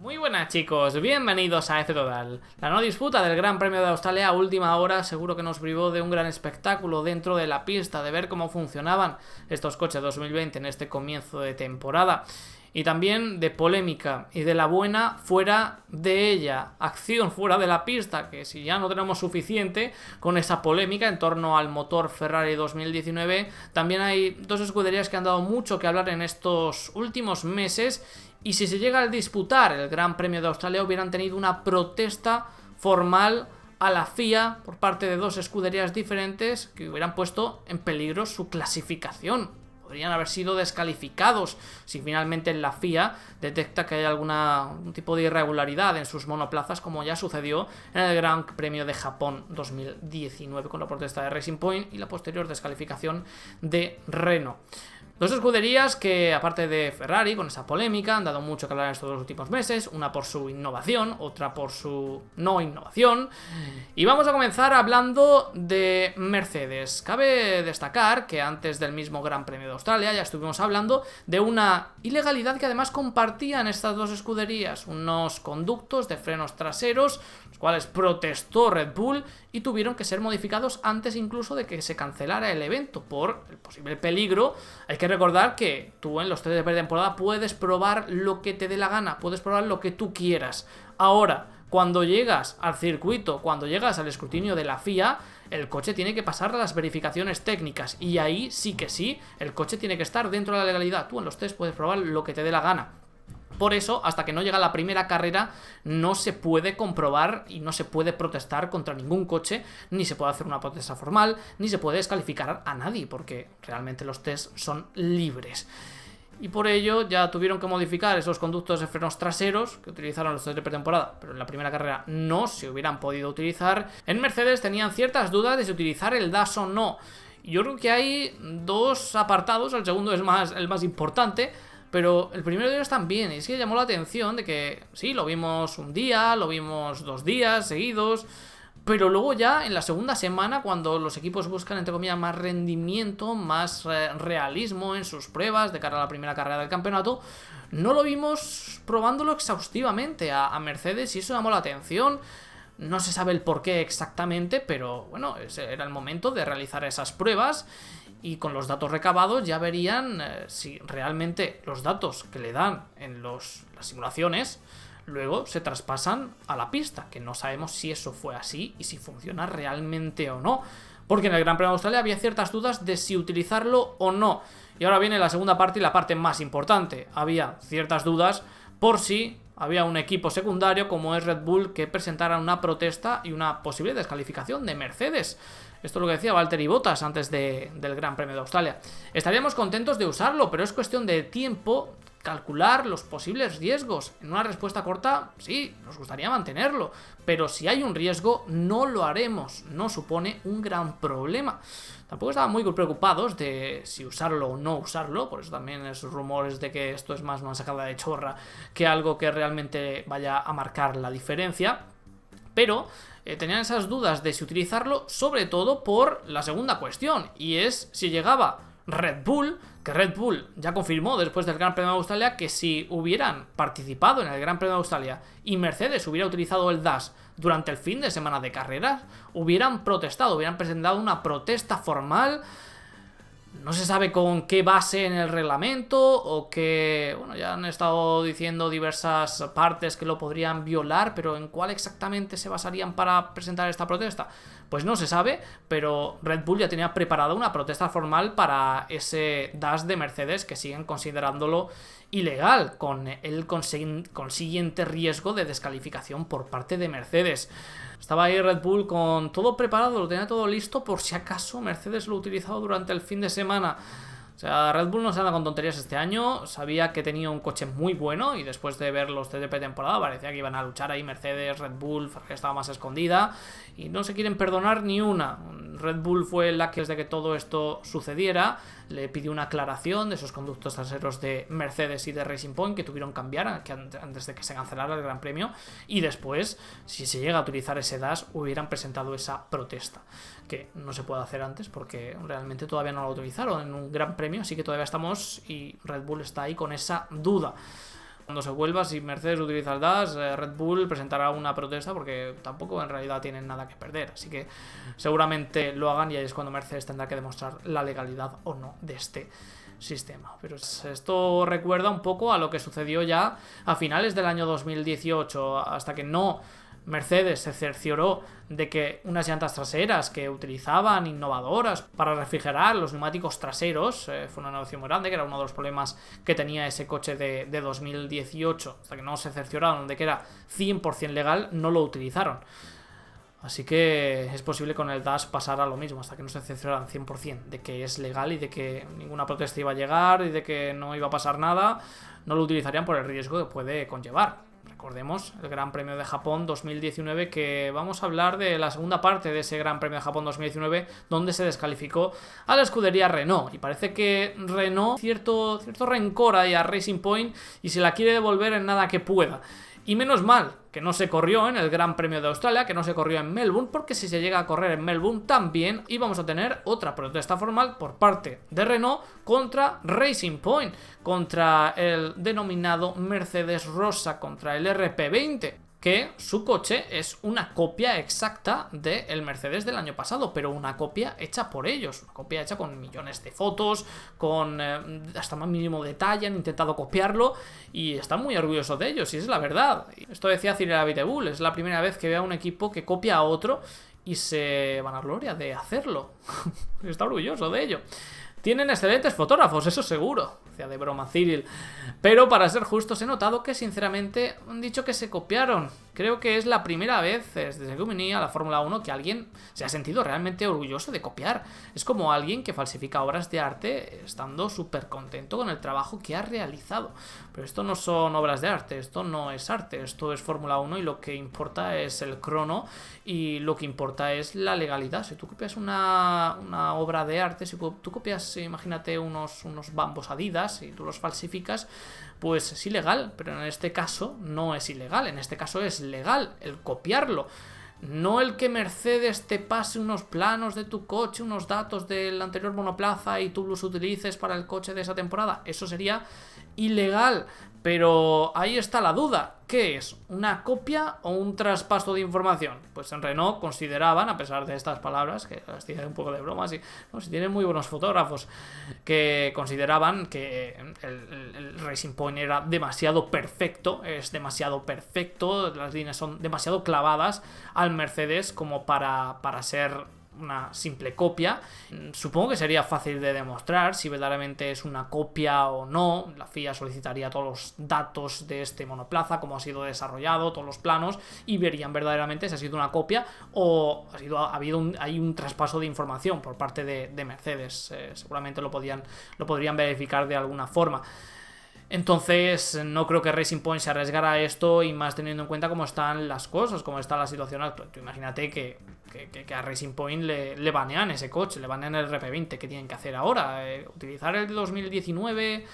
Muy buenas chicos, bienvenidos a F-Total. La no disputa del Gran Premio de Australia a última hora seguro que nos privó de un gran espectáculo dentro de la pista, de ver cómo funcionaban estos coches 2020 en este comienzo de temporada. Y también de polémica y de la buena fuera de ella, acción fuera de la pista, que si ya no tenemos suficiente con esa polémica en torno al motor Ferrari 2019, también hay dos escuderías que han dado mucho que hablar en estos últimos meses. Y si se llega a disputar el Gran Premio de Australia, hubieran tenido una protesta formal a la FIA por parte de dos escuderías diferentes que hubieran puesto en peligro su clasificación. Podrían haber sido descalificados si finalmente la FIA detecta que hay algún tipo de irregularidad en sus monoplazas, como ya sucedió en el Gran Premio de Japón 2019 con la protesta de Racing Point y la posterior descalificación de Renault. Dos escuderías que, aparte de Ferrari, con esa polémica, han dado mucho que hablar en estos dos últimos meses, una por su innovación, otra por su no innovación. Y vamos a comenzar hablando de Mercedes. Cabe destacar que antes del mismo Gran Premio de Australia ya estuvimos hablando de una ilegalidad que además compartían estas dos escuderías, unos conductos de frenos traseros, los cuales protestó Red Bull y tuvieron que ser modificados antes incluso de que se cancelara el evento por el posible peligro. Hay que recordar que tú en los test de pretemporada puedes probar lo que te dé la gana, puedes probar lo que tú quieras. Ahora, cuando llegas al circuito, cuando llegas al escrutinio de la FIA, el coche tiene que pasar las verificaciones técnicas y ahí sí que sí, el coche tiene que estar dentro de la legalidad. Tú en los test puedes probar lo que te dé la gana. Por eso, hasta que no llega la primera carrera, no se puede comprobar y no se puede protestar contra ningún coche, ni se puede hacer una protesta formal, ni se puede descalificar a nadie, porque realmente los tests son libres. Y por ello ya tuvieron que modificar esos conductos de frenos traseros que utilizaron los test de pretemporada, pero en la primera carrera no se hubieran podido utilizar. En Mercedes tenían ciertas dudas de si utilizar el DAS o no. Yo creo que hay dos apartados, el segundo es el más importante, pero el primero de ellos también, y es que llamó la atención de que sí, lo vimos un día, lo vimos 2 días seguidos, pero luego ya en la segunda semana, cuando los equipos buscan, entre comillas, más rendimiento, más realismo en sus pruebas de cara a la primera carrera del campeonato, no lo vimos probándolo exhaustivamente a Mercedes y eso llamó la atención. No se sabe el por qué exactamente, pero bueno, ese era el momento de realizar esas pruebas. Y con los datos recabados ya verían si realmente los datos que le dan en las simulaciones luego se traspasan a la pista, que no sabemos si eso fue así y si funciona realmente o no. Porque en el Gran Premio de Australia había ciertas dudas de si utilizarlo o no. Y ahora viene la segunda parte y la parte más importante. Había ciertas dudas por si había un equipo secundario como es Red Bull que presentara una protesta y una posible descalificación de Mercedes. Esto es lo que decía Valtteri Bottas antes del Gran Premio de Australia. Estaríamos contentos de usarlo, pero es cuestión de tiempo calcular los posibles riesgos. En una respuesta corta, sí, nos gustaría mantenerlo, pero si hay un riesgo, no lo haremos. No supone un gran problema. Tampoco estaban muy preocupados de si usarlo o no usarlo, por eso también esos rumores de que esto es más una sacada de chorra que algo que realmente vaya a marcar la diferencia. Pero tenían esas dudas de si utilizarlo, sobre todo por la segunda cuestión, y es si llegaba Red Bull, que Red Bull ya confirmó después del Gran Premio de Australia que si hubieran participado en el Gran Premio de Australia y Mercedes hubiera utilizado el DAS durante el fin de semana de carreras, hubieran protestado, hubieran presentado una protesta formal. No se sabe con qué base en el reglamento o que, bueno, ya han estado diciendo diversas partes que lo podrían violar, pero ¿en cuál exactamente se basarían para presentar esta protesta? Pues no se sabe, pero Red Bull ya tenía preparada una protesta formal para ese DAS de Mercedes que siguen considerándolo ilegal, con el consiguiente riesgo de descalificación por parte de Mercedes. Estaba ahí Red Bull con todo preparado, lo tenía todo listo por si acaso Mercedes lo ha utilizado durante el fin de semana. O sea, Red Bull no se anda con tonterías este año, sabía que tenía un coche muy bueno y después de ver los test de pretemporada parecía que iban a luchar ahí Mercedes, Red Bull, Ferrari estaba más escondida y no se quieren perdonar ni una. Red Bull fue la que desde que todo esto sucediera le pidió una aclaración de esos conductos traseros de Mercedes y de Racing Point que tuvieron que cambiar antes de que se cancelara el Gran Premio y después, si se llega a utilizar ese DAS, hubieran presentado esa protesta, que no se puede hacer antes porque realmente todavía no lo utilizaron en un Gran Premio, así que todavía estamos y Red Bull está ahí con esa duda. Cuando se vuelva, si Mercedes utiliza el dash, Red Bull presentará una protesta porque tampoco en realidad tienen nada que perder. Así que seguramente lo hagan y ahí es cuando Mercedes tendrá que demostrar la legalidad o no de este sistema. Pero esto recuerda un poco a lo que sucedió ya a finales del año 2018, hasta que no Mercedes se cercioró de que unas llantas traseras que utilizaban innovadoras para refrigerar los neumáticos traseros, fue una innovación muy grande, que era uno de los problemas que tenía ese coche de 2018, hasta que no se cercioraron de que era 100% legal, no lo utilizaron. Así que es posible con el dash pasar a lo mismo, hasta que no se cercioraran 100% de que es legal y de que ninguna protesta iba a llegar y de que no iba a pasar nada, no lo utilizarían por el riesgo que puede conllevar. Recordemos el Gran Premio de Japón 2019, que vamos a hablar de la segunda parte de ese Gran Premio de Japón 2019, donde se descalificó a la escudería Renault. Y parece que Renault cierto rencor ahí a Racing Point y se la quiere devolver en nada que pueda. Y menos mal que no se corrió en el Gran Premio de Australia, que no se corrió en Melbourne, porque si se llega a correr en Melbourne también íbamos a tener otra protesta formal por parte de Renault contra Racing Point, contra el denominado Mercedes Rosa, contra el RP20, que su coche es una copia exacta del Mercedes del año pasado, pero una copia hecha por ellos, una copia hecha con millones de fotos, con hasta más mínimo detalle, han intentado copiarlo y están muy orgullosos de ellos, y es la verdad. Esto decía Cyril Abiteboul, es la primera vez que veo a un equipo que copia a otro y se vanagloria de hacerlo. Está orgulloso de ello. Tienen excelentes fotógrafos, eso seguro, decía de broma Cyril. Pero para ser justos he notado que sinceramente han dicho que se copiaron. Creo que es la primera vez desde que uní a la Fórmula 1 que alguien se ha sentido realmente orgulloso de copiar. Es como alguien que falsifica obras de arte estando súper contento con el trabajo que ha realizado. Pero esto no son obras de arte, esto no es arte, esto es Fórmula 1 y lo que importa es el crono y lo que importa es la legalidad. Si tú copias una obra de arte, si tú copias, imagínate unos Bambos Adidas y tú los falsificas, pues es ilegal, pero en este caso no es ilegal, en este caso es legal el copiarlo. No el que Mercedes te pase unos planos de tu coche, unos datos del anterior monoplaza y tú los utilices para el coche de esa temporada. Eso sería ilegal. Pero ahí está la duda. ¿Qué es? ¿Una copia o un traspaso de información? Pues en Renault consideraban, a pesar de estas palabras, que las dije un poco de broma, si tienen muy buenos fotógrafos, que consideraban que el Racing Point era demasiado perfecto, es demasiado perfecto, las líneas son demasiado clavadas al Mercedes como para ser una simple copia. Supongo que sería fácil de demostrar si verdaderamente es una copia o no. La FIA solicitaría todos los datos de este monoplaza, cómo ha sido desarrollado, todos los planos, y verían verdaderamente si ha sido una copia o hay un traspaso de información por parte de Mercedes. Seguramente lo podrían verificar de alguna forma. Entonces no creo que Racing Point se arriesgara a esto, y más teniendo en cuenta cómo están las cosas, cómo está la situación actual. Tú imagínate que a Racing Point le banean ese coche, le banean el RP20. ¿Qué tienen que hacer ahora? ¿Utilizar el 2019?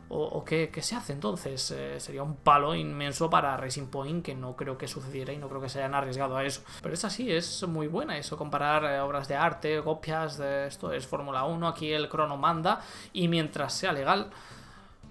¿O qué se hace entonces? Sería un palo inmenso para Racing Point, que no creo que sucediera y no creo que se hayan arriesgado a eso. Pero es así, es muy buena eso, comparar obras de arte, copias de esto. Es Fórmula 1, aquí el crono manda, y mientras sea legal,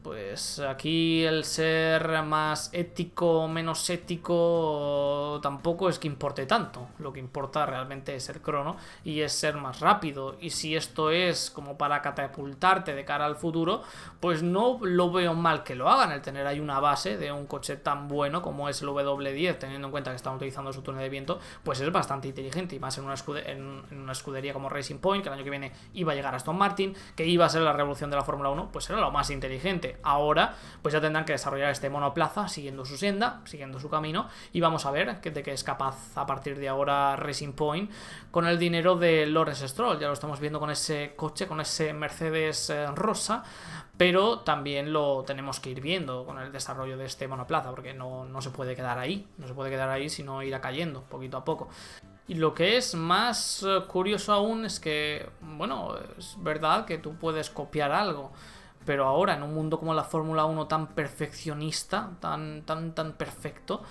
pues aquí el ser más ético o menos ético tampoco es que importe tanto. Lo que importa realmente es el crono y es ser más rápido. Y si esto es como para catapultarte de cara al futuro, pues no lo veo mal que lo hagan. El tener ahí una base de un coche tan bueno como es el W10, teniendo en cuenta que están utilizando su túnel de viento, pues es bastante inteligente. Y más en una escudería como Racing Point, que el año que viene iba a llegar a Aston Martin, que iba a ser la revolución de la Fórmula 1, pues era lo más inteligente. Ahora pues ya tendrán que desarrollar este monoplaza siguiendo su senda, siguiendo su camino, y vamos a ver de qué es capaz a partir de ahora Racing Point con el dinero de Lawrence Stroll. Ya lo estamos viendo con ese coche, con ese Mercedes rosa, pero también lo tenemos que ir viendo con el desarrollo de este monoplaza, porque no se puede quedar ahí, sino irá cayendo poquito a poco. Y lo que es más curioso aún es que, bueno, es verdad que tú puedes copiar algo, pero ahora en un mundo como la Fórmula 1 tan perfeccionista, tan perfecto,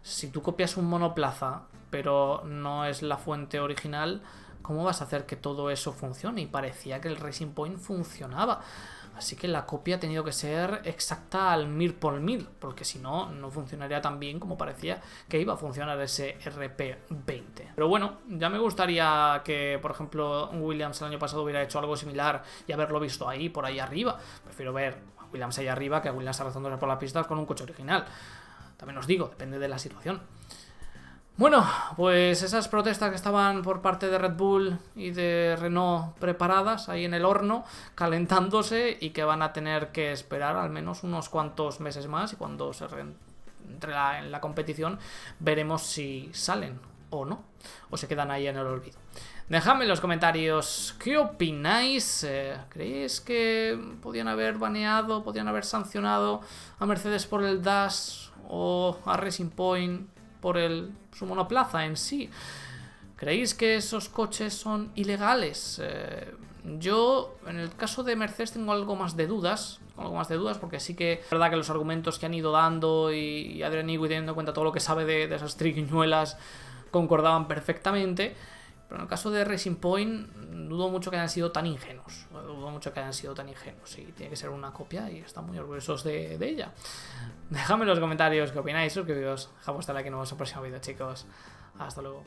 si tú copias un monoplaza pero no es la fuente original, ¿cómo vas a hacer que todo eso funcione? Y parecía que el Racing Point funcionaba. Así que la copia ha tenido que ser exacta al 1000 por 1000, porque si no, no funcionaría tan bien como parecía que iba a funcionar ese RP20. Pero bueno, ya me gustaría que, por ejemplo, Williams el año pasado hubiera hecho algo similar y haberlo visto ahí, por ahí arriba. Prefiero ver a Williams ahí arriba que a Williams arrasándose por las pistas con un coche original. También os digo, depende de la situación. Bueno, pues esas protestas que estaban por parte de Red Bull y de Renault preparadas ahí en el horno, calentándose, y que van a tener que esperar al menos unos cuantos meses más, y cuando se entre en la competición veremos si salen o no, o se quedan ahí en el olvido. Dejadme en los comentarios qué opináis. ¿Creéis que podían haber baneado, podían haber sancionado a Mercedes por el dash o a Racing Point por su monoplaza en sí? ¿Creéis que esos coches son ilegales? Yo, en el caso de Mercedes, tengo algo más de dudas, porque sí que es verdad que los argumentos que han ido dando y Adrian Newey, teniendo en cuenta todo lo que sabe de esas triquiñuelas, concordaban perfectamente. Pero en el caso de Racing Point, dudo mucho que hayan sido tan ingenuos. Y tiene que ser una copia y están muy orgullosos de ella. Dejadme en los comentarios qué opináis, suscribiros, dejad vuestra like y nos vemos en el próximo vídeo, chicos. Hasta luego.